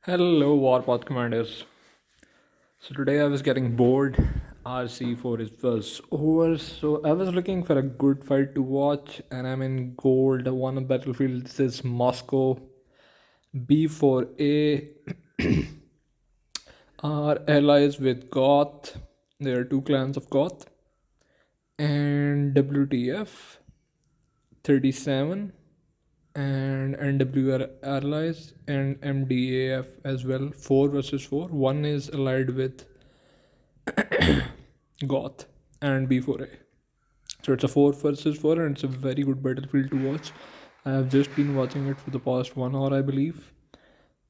Hello, Warpath commanders. So today I was getting bored. RC4 was over, so I was looking for a good fight to watch, and I'm in gold. One of battlefield says Moscow. B4A are allies with Goth. There are two clans of Goth, and WTF 37 and NWR allies and MDAF as well. 4 versus 4. One is allied with Goth and B4A. So it's a 4 versus 4 and it's a very good battlefield to watch. I have just been watching it for the past 1 hour, I believe,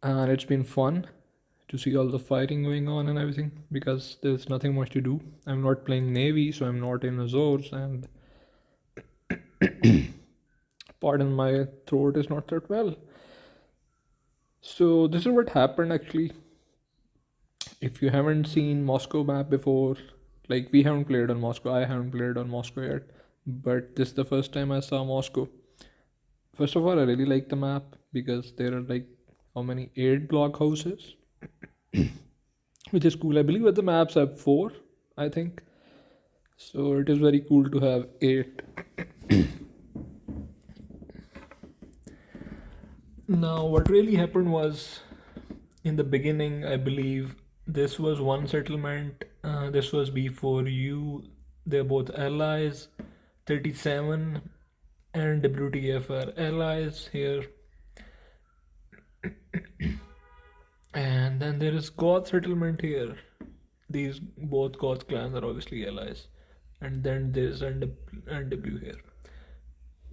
and it's been fun to see all the fighting going on and everything because there's nothing much to do. I'm not playing Navy, so I'm not in Azores, and pardon my throat is not that well. So this is what happened actually. If you haven't seen Moscow map before, like we haven't played on Moscow, I haven't played on Moscow yet, but this is the first time I saw Moscow. First of all, I really like the map because there are like how many 8 blockhouses, which is cool. I believe that the maps have 4, I think. So it is very cool to have 8. Now, what really happened was in the beginning, I believe this was one settlement. This was B4U. They're both allies. 37 and WTF are allies here. And then there is Goth settlement here. These both Goth clans are obviously allies. And then there's NW here.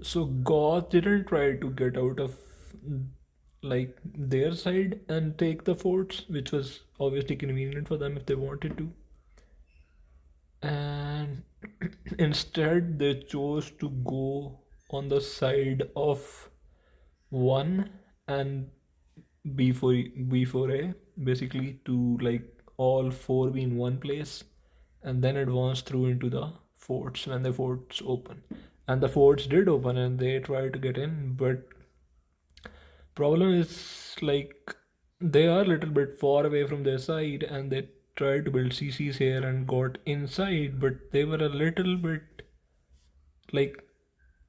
So Goth didn't try to get out of like their side and take the forts, which was obviously convenient for them if they wanted to. And instead they chose to go on the side of 1 and B4A, basically to like all 4 be in one place and then advance through into the forts when the forts open. And the forts did open and they tried to get in, but problem is like they are a little bit far away from their side and they tried to build CCs here and got inside, but they were a little bit like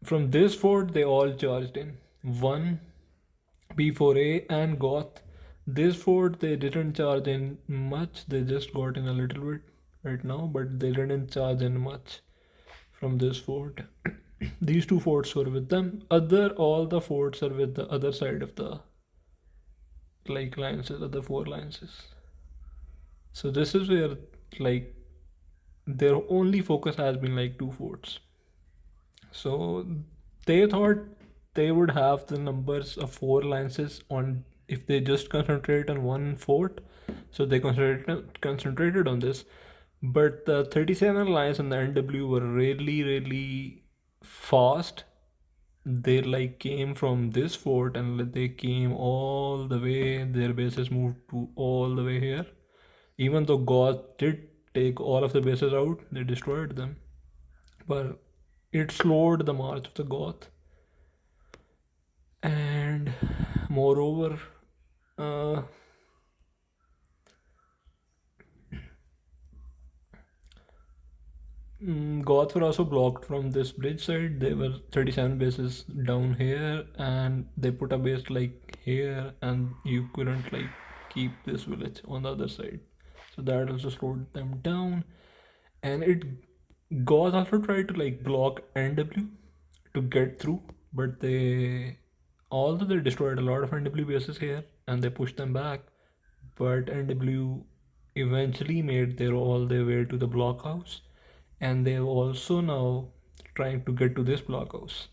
from this fort they all charged in. 1 B4A and Goth. This fort they didn't charge in much, they just got in a little bit right now, but they didn't charge in much from this fort. These 2 forts were with them. All the forts are with the other side of the like alliances, other 4 alliances. So this is where like their only focus has been like 2 forts. So they thought they would have the numbers of 4 alliances on if they just concentrate on 1 fort. So they concentrated on this. But the 37 alliance and the NW were really fast. They like came from this fort and they came all the way. Their bases moved to all the way here. Even though Goth did take all of the bases out, they destroyed them. But it slowed the march of the Goth. And moreover, uh, Goth were also blocked from this bridge side. There were 37 bases down here, and they put a base like here, and you couldn't like keep this village on the other side. So that also slowed them down. And it Goth also tried to like block NW to get through, but although they destroyed a lot of NW bases here and they pushed them back, but NW eventually made all their way to the blockhouse, and they're also now trying to get to this blockhouse,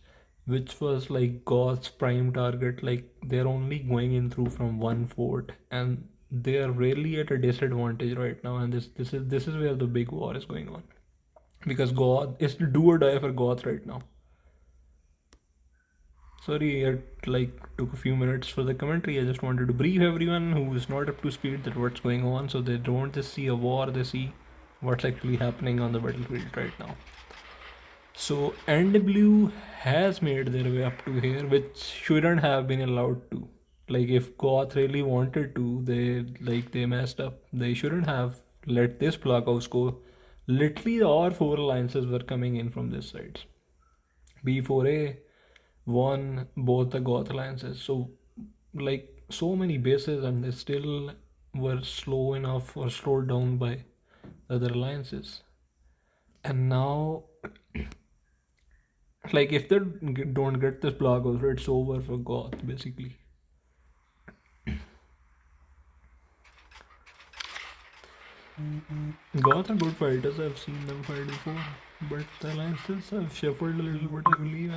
which was like Goth's prime target. Like they're only going in through from 1 fort, and they are really at a disadvantage right now. And this is where the big war is going on, because Goth is do or die for Goth right now. Sorry, it like took a few minutes for the commentary. I just wanted to brief everyone who is not up to speed that what's going on, so they don't just see a war, they see what's actually happening on the battlefield right now. So NW has made their way up to here, which shouldn't have been allowed to. Like if Goth really wanted to, they messed up. They shouldn't have let this blockhouse go. Literally, all four alliances were coming in from this side. B4A won both the Goth alliances. So like so many bases, and they still were slow enough or slowed down by other alliances. And now, like if they don't get this block also, it's over for Goth basically. Goth are good fighters. I've seen them fight before, but the alliances have shuffled a little bit, I believe.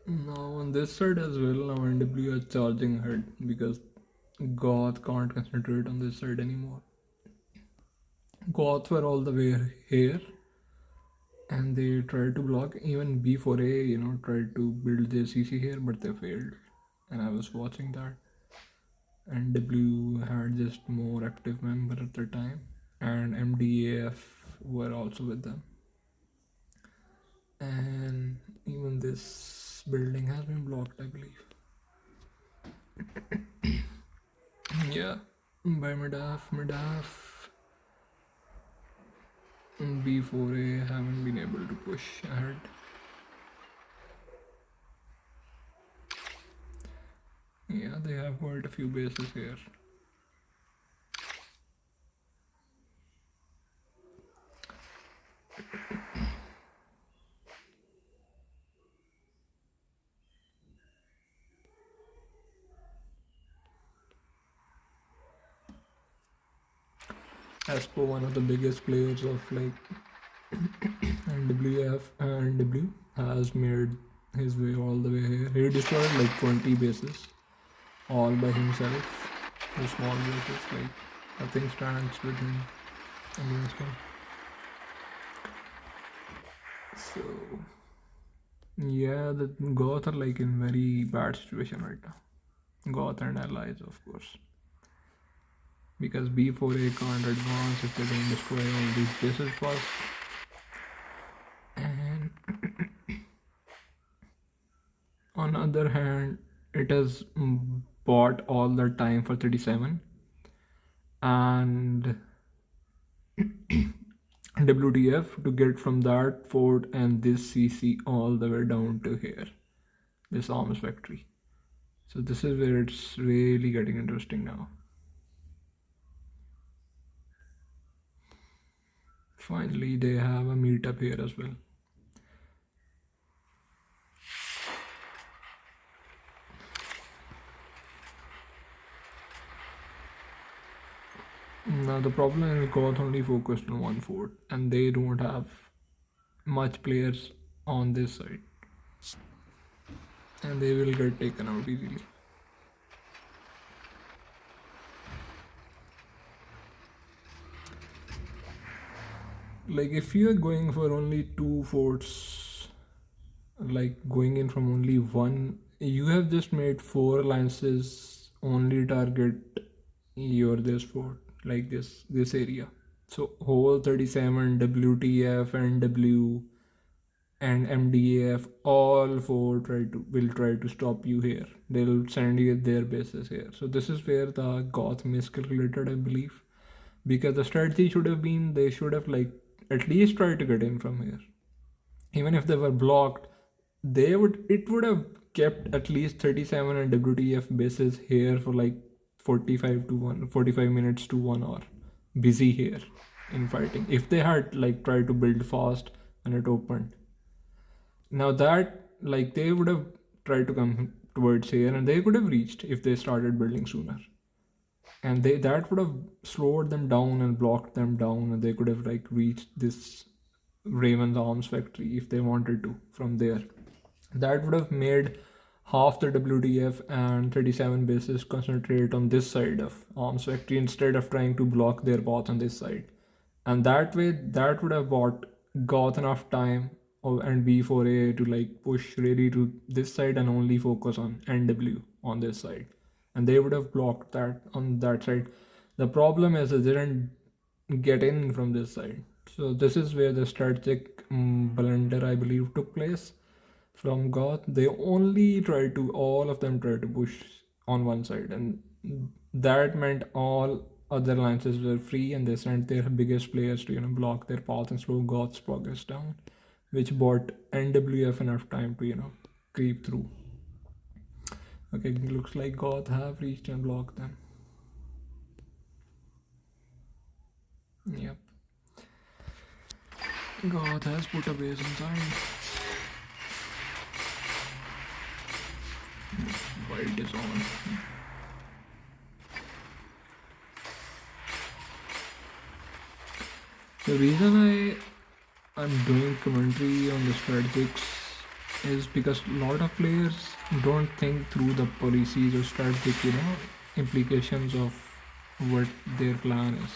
And now on this side as well, now NW are charging ahead because Goth can't concentrate on this side anymore. Goth were all the way here, and they tried to block. Even B4A, tried to build their CC here, but they failed. And I was watching that. And W had just more active member at the time, and MDAF were also with them. And even this building has been blocked, I believe. Yeah, by MDAF. B4A haven't been able to push ahead. Yeah, they have quite a few bases here. As per one of the biggest players of like NW has made his way all the way here. He destroyed like 20 bases all by himself. The small bases, like nothing stands with him against him. So yeah, the Goth are like in very bad situation right now. Goth and allies, of course. Because B4A can't advance if they don't destroy all these bases first. And on the other hand, it has bought all the time for 37, and WTF to get from that fort and this CC all the way down to here, this arms factory. So this is where it's really getting interesting now. Finally, they have a meetup here as well. Now the problem is Goth only focused on one fort, and they don't have much players on this side, and they will get taken out easily. Like if you are going for only two forts, like going in from only one, you have just made four alliances only target your this fort, like this area. So whole 37, WTF and W and MDAF, all four will try to stop you here. They'll send you their bases here. So this is where the Goth miscalculated, I believe, because the strategy should have been they should have like at least tried to get in from here. Even if they were blocked, it would have kept at least 37 and WTF bases here for like 45 minutes to 1 hour busy here in fighting, if they had like tried to build fast and it opened. Now that like they would have tried to come towards here and they could have reached if they started building sooner. and they that would have slowed them down and blocked them down, and they could have like reached this Raven's arms factory if they wanted to from there. That would have made half the WTF and 37 bases concentrate on this side of arms factory instead of trying to block their path on this side. And that way, that would have bought Goth enough time and B4A to like push really to this side and only focus on NW on this side. And they would have blocked that on that side. The problem is they didn't get in from this side. So this is where the strategic blunder, I believe, took place from Goth. They only tried to, all of them tried to push on one side, and that meant all other alliances were free, and they sent their biggest players to block their path and slow Goth's progress down, which bought NWF enough time to creep through. Okay, looks like Goth have reached and blocked them. Yep. Goth has put a base inside. White is on. The reason I'm doing commentary on the strategics is because a lot of players don't think through the policies or strategic, implications of what their plan is.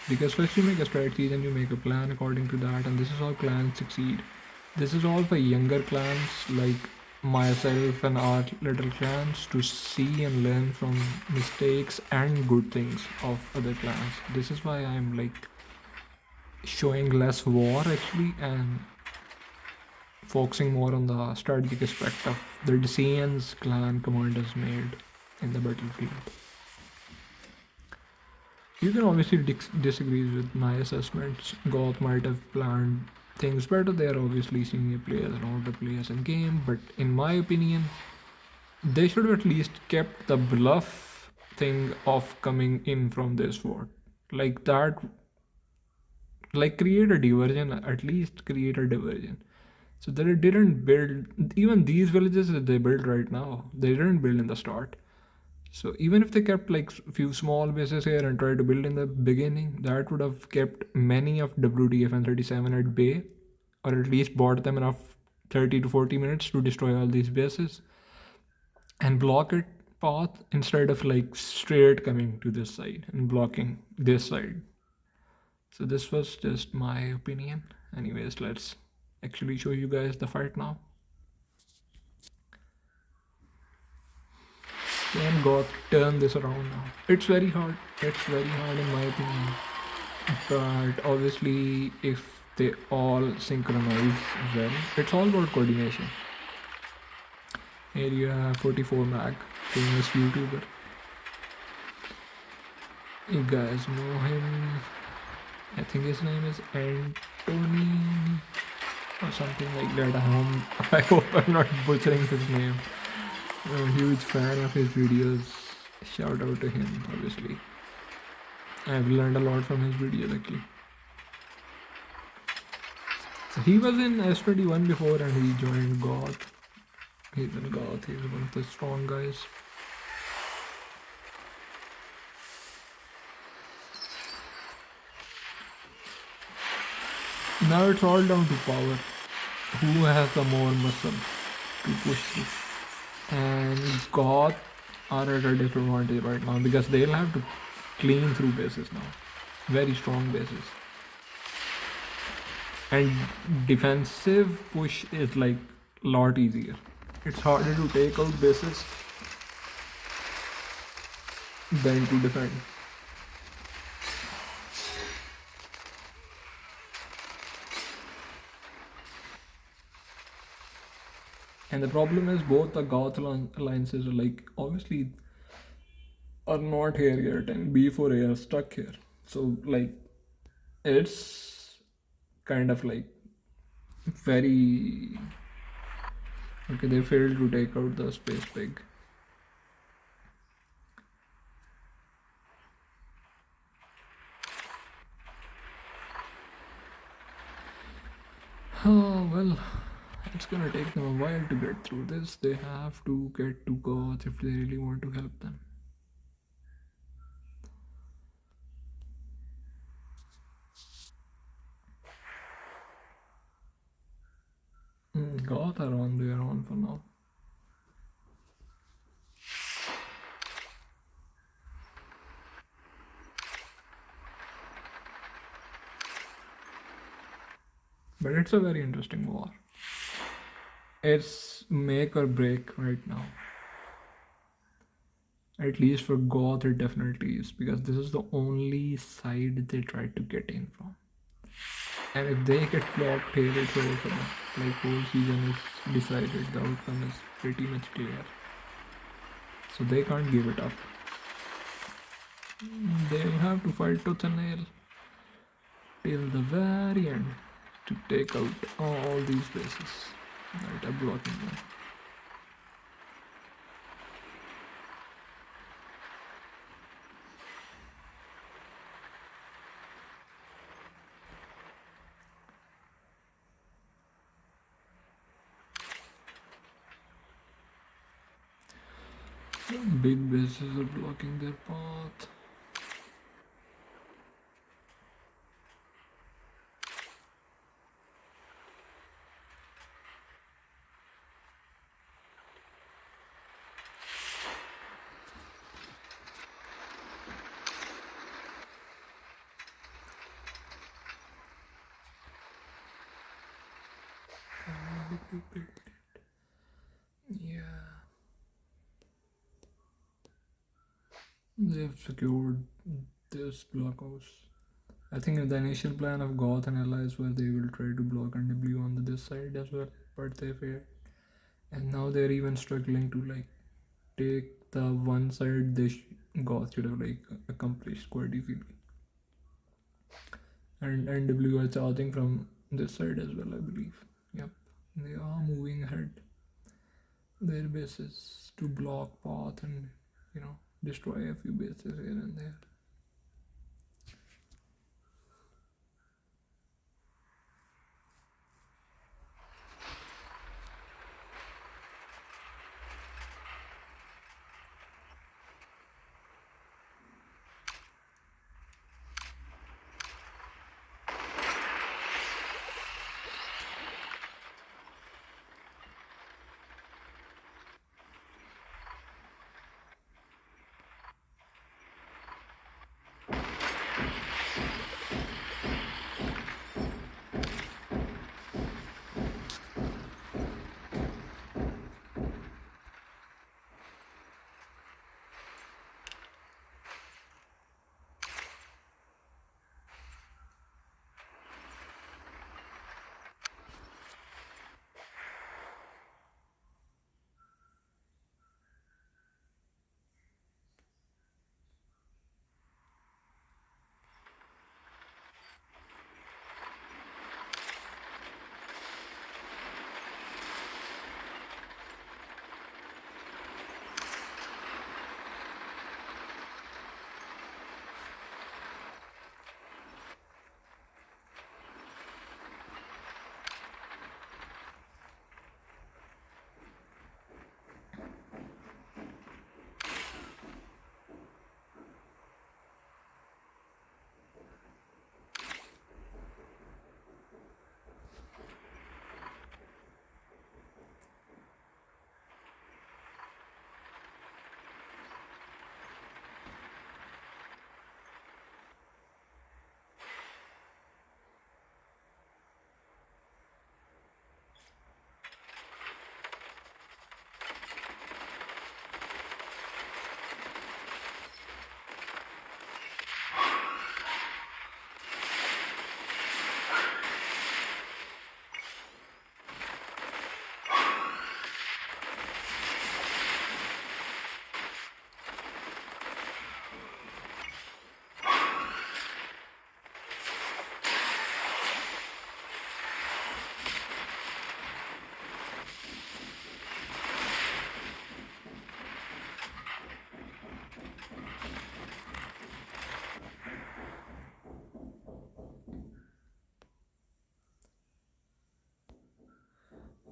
Because first you make a strategy, then you make a plan according to that, and this is how clans succeed. This is all for younger clans like myself and our little clans to see and learn from mistakes and good things of other clans. This is why I'm like showing less war actually and focusing more on the strategic aspect of the decisions clan commanders made in the battlefield. You can obviously disagree with my assessments. Goth might have planned things better. They are obviously senior players and older players in game, but in my opinion, they should have at least kept the bluff thing of coming in from this fort. Like that, like create a diversion, at least create a diversion. So they didn't build, even these villages that they build right now, they didn't build in the start. So even if they kept like few small bases here and tried to build in the beginning, that would have kept many of WTF and 37 at bay, or at least bought them enough 30 to 40 minutes to destroy all these bases and block it path instead of like straight coming to this side and blocking this side. So this was just my opinion. Anyways, let's actually show you guys the fight now. Can Goth turn this around now? It's very hard. It's very hard in my opinion. But obviously, if they all synchronize well, it's all about coordination. Here you have 44 Mag, famous YouTuber. You guys know him. I think his name is Anthony or something like that. I hope I'm not butchering his name. I'm a huge fan of his videos. Shout out to him, obviously. I've learned a lot from his videos actually. So he was in S21 before and he joined Goth. He's in Goth, he's one of the strong guys. Now it's all down to power. Who has the more muscle to push through? And Goth are at a disadvantage right now because they'll have to clean through bases now. Very strong bases. And defensive push is like a lot easier. It's harder to take out bases than to defend. And the problem is both the Goth alliances are like obviously are not here yet and B4A are stuck here. So like it's kind of like very okay, they failed to take out the space pig. Oh well, it's gonna take them a while to get through this. They have to get to Goth if they really want to help them. Goth are on their own for now. But it's a very interesting war. It's make or break right now. At least for Goth, it definitely is, because this is the only side they try to get in from. And if they get blocked here, it's over for them. Like, whole season is decided, the outcome is pretty much clear. So they can't give it up. They'll have to fight tooth and nail till the very end to take out all these bases that are blocking them. Some big bases are blocking their path. Yeah. They've secured this blockhouse. I think the initial plan of Goth and allies were they will try to block NW on this side as well, but they failed. And now they're even struggling to like take the one side they Goth should have like accomplished quite easily. And NW are charging from this side as well, I believe. Yep, they are moving ahead their bases to block path and destroy a few bases here and there.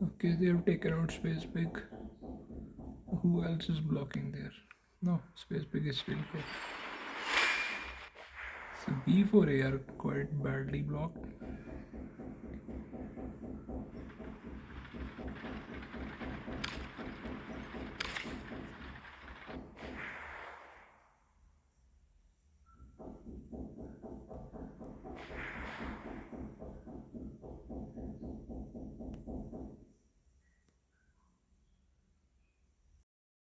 Okay, they have taken out Space Pig. Who else is blocking there? No, Space Pig is still here. So B4A 4 a are quite badly blocked.